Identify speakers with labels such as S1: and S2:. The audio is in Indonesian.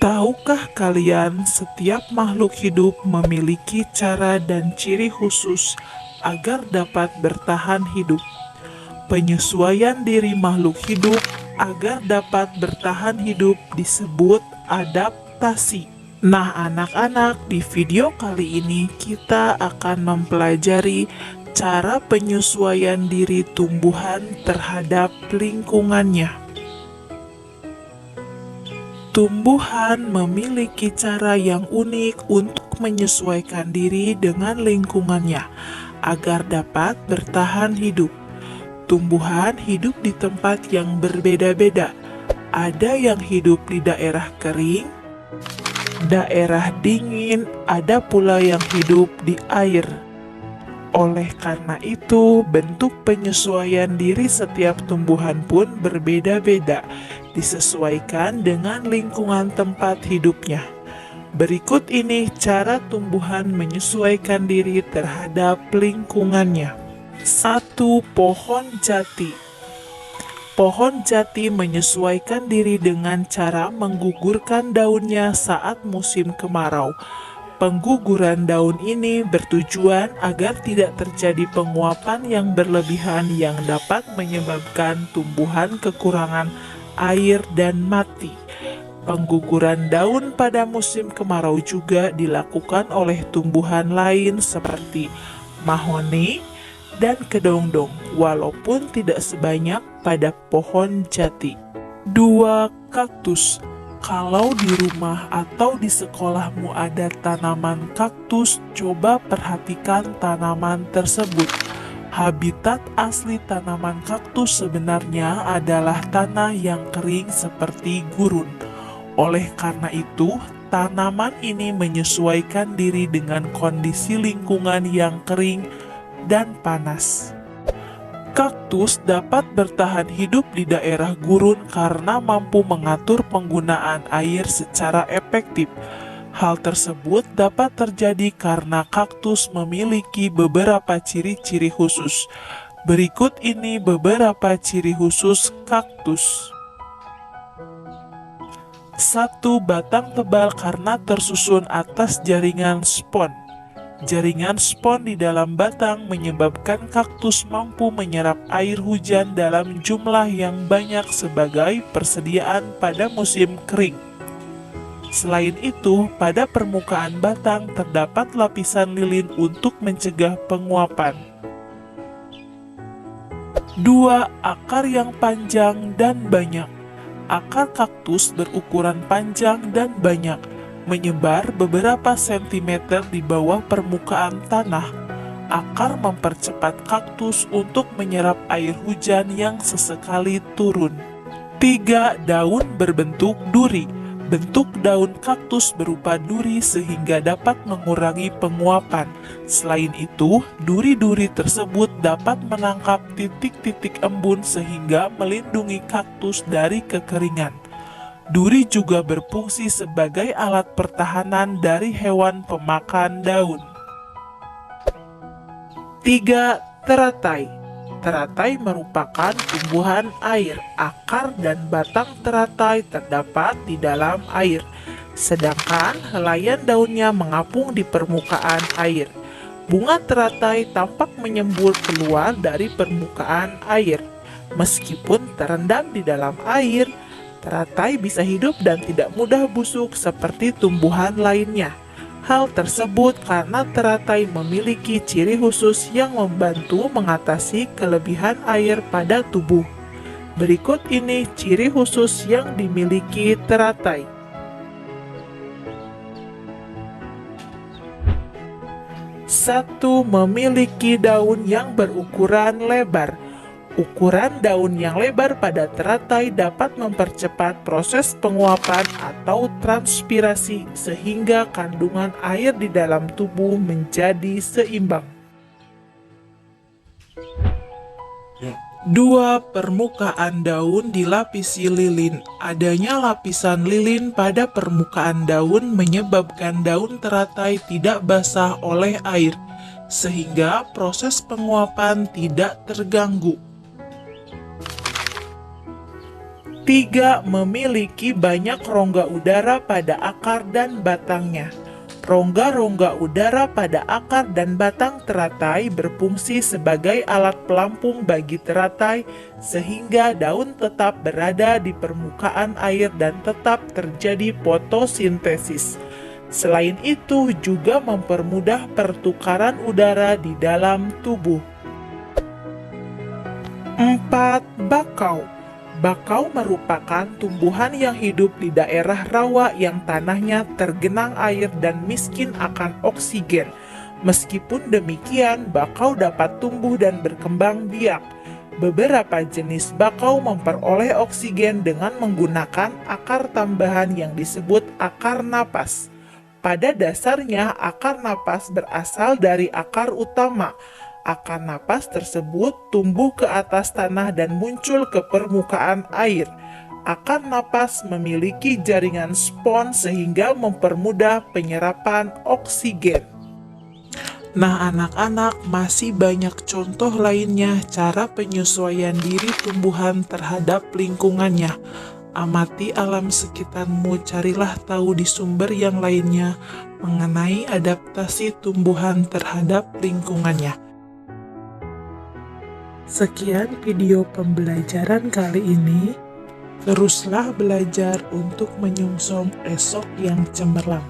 S1: Tahukah kalian, setiap makhluk hidup memiliki cara dan ciri khusus agar dapat bertahan hidup. Penyesuaian diri makhluk hidup agar dapat bertahan hidup disebut adaptasi. Nah, anak-anak, di video kali ini kita akan mempelajari cara penyesuaian diri tumbuhan terhadap lingkungannya. Tumbuhan memiliki cara yang unik untuk menyesuaikan diri dengan lingkungannya agar dapat bertahan hidup. Tumbuhan hidup di tempat yang berbeda-beda. Ada yang hidup di daerah kering, daerah dingin, ada pula yang hidup di air. Oleh karena itu, bentuk penyesuaian diri setiap tumbuhan pun berbeda-beda, disesuaikan dengan lingkungan tempat hidupnya. Berikut ini cara tumbuhan menyesuaikan diri terhadap lingkungannya. 1. Pohon jati. Pohon jati menyesuaikan diri dengan cara menggugurkan daunnya saat musim kemarau. Pengguguran daun ini bertujuan agar tidak terjadi penguapan yang berlebihan yang dapat menyebabkan tumbuhan kekurangan air dan mati. Pengguguran daun pada musim kemarau juga dilakukan oleh tumbuhan lain seperti mahoni dan kedongdong, walaupun tidak sebanyak pada pohon jati. 2. Kaktus. Kalau di rumah atau di sekolahmu ada tanaman kaktus, coba perhatikan tanaman tersebut. Habitat asli tanaman kaktus sebenarnya adalah tanah yang kering seperti gurun. Oleh karena itu, tanaman ini menyesuaikan diri dengan kondisi lingkungan yang kering dan panas. Kaktus dapat bertahan hidup di daerah gurun karena mampu mengatur penggunaan air secara efektif. Hal tersebut dapat terjadi karena kaktus memiliki beberapa ciri-ciri khusus. Berikut ini beberapa ciri khusus kaktus. 1. Batang tebal karena tersusun atas jaringan spon. Jaringan spon di dalam batang menyebabkan kaktus mampu menyerap air hujan dalam jumlah yang banyak sebagai persediaan pada musim kering. Selain itu, pada permukaan batang terdapat lapisan lilin untuk mencegah penguapan. 2. Akar yang panjang dan banyak. Akar kaktus berukuran panjang dan banyak, menyebar beberapa sentimeter di bawah permukaan tanah. Akar mempercepat kaktus untuk menyerap air hujan yang sesekali turun. 3. Daun berbentuk duri. Bentuk daun kaktus berupa duri sehingga dapat mengurangi penguapan. Selain itu, duri-duri tersebut dapat menangkap titik-titik embun sehingga melindungi kaktus dari kekeringan. Duri juga berfungsi sebagai alat pertahanan dari hewan pemakan daun. 3. Teratai. Teratai merupakan tumbuhan air. Akar dan batang teratai terdapat di dalam air, sedangkan helaian daunnya mengapung di permukaan air. Bunga teratai tampak menyembul keluar dari permukaan air. Meskipun terendam di dalam air, teratai bisa hidup dan tidak mudah busuk seperti tumbuhan lainnya. Hal tersebut karena teratai memiliki ciri khusus yang membantu mengatasi kelebihan air pada tubuh. Berikut ini ciri khusus yang dimiliki teratai. 1. Memiliki daun yang berukuran lebar. Ukuran daun yang lebar pada teratai dapat mempercepat proses penguapan atau transpirasi sehingga kandungan air di dalam tubuh menjadi seimbang. 2. Permukaan daun dilapisi lilin. Adanya lapisan lilin pada permukaan daun menyebabkan daun teratai tidak basah oleh air, sehingga proses penguapan tidak terganggu. 3. Memiliki banyak rongga udara pada akar dan batangnya. Rongga-rongga udara pada akar dan batang teratai berfungsi sebagai alat pelampung bagi teratai sehingga daun tetap berada di permukaan air dan tetap terjadi fotosintesis. Selain itu juga mempermudah pertukaran udara di dalam tubuh. 4. Bakau. Bakau merupakan tumbuhan yang hidup di daerah rawa yang tanahnya tergenang air dan miskin akan oksigen. Meskipun demikian, bakau dapat tumbuh dan berkembang biak. Beberapa jenis bakau memperoleh oksigen dengan menggunakan akar tambahan yang disebut akar napas. Pada dasarnya, akar napas berasal dari akar utama. Akar napas tersebut tumbuh ke atas tanah dan muncul ke permukaan air. Akar napas memiliki jaringan spons sehingga mempermudah penyerapan oksigen. Nah, anak-anak, masih banyak contoh lainnya cara penyesuaian diri tumbuhan terhadap lingkungannya. Amati alam sekitarmu, carilah tahu di sumber yang lainnya mengenai adaptasi tumbuhan terhadap lingkungannya. Sekian video pembelajaran kali ini. Teruslah belajar untuk menyongsong esok yang cemerlang.